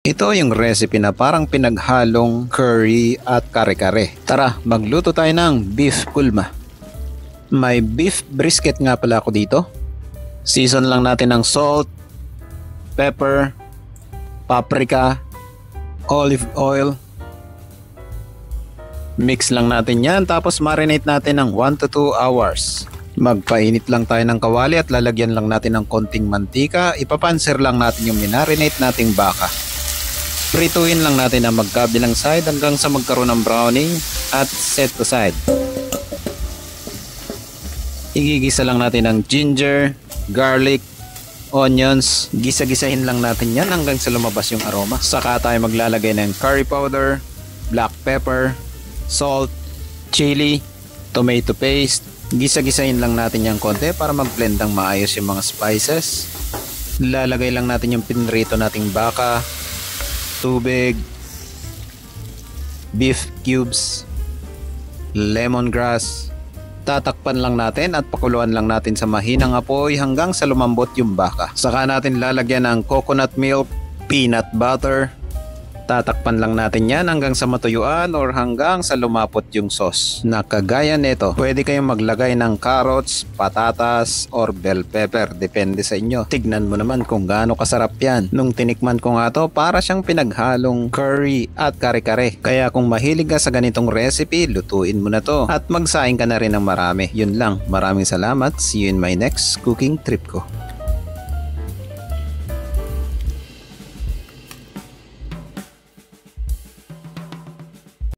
Ito yung recipe na parang pinaghalong curry at kare-kare. Tara, magluto tayo ng beef kulma. May beef brisket nga pala ako dito. Season lang natin ng salt, pepper, paprika, olive oil. Mix lang natin yan tapos marinate natin ng 1 to 2 hours. Magpainit lang tayo ng kawali at lalagyan lang natin ng konting mantika. Ipapanser lang natin yung minarinate nating baka. Prituin lang natin ang magkabilang side hanggang sa magkaroon ng browning at set aside. Igigisa lang natin ang ginger, garlic, onions. Gisa-gisahin lang natin yan hanggang sa lumabas yung aroma. Saka tayo maglalagay ng curry powder, black pepper, salt, chili, tomato paste. Gisa-gisahin lang natin yung konti para mag-blend ng maayos yung mga spices. Lalagay lang natin yung pinrito nating baka, tubig, beef cubes, lemongrass. Tatakpan lang natin at pakuluan lang natin sa mahinang apoy hanggang sa lumambot yung baka. Saka natin lalagyan ng coconut milk, peanut butter. Tatakpan lang natin yan hanggang sa matuyuan or hanggang sa lumapot yung sauce. Na kagaya nito, pwede kayong maglagay ng carrots, patatas, or bell pepper. Depende sa inyo. Tignan mo naman kung gaano kasarap yan. Nung tinikman ko nga to, para siyang pinaghalong curry at kare-kare. Kaya kung mahilig ka sa ganitong recipe, lutuin mo na to. At magsaing ka na rin ng marami. Yun lang. Maraming salamat. See you in my next cooking trip ko.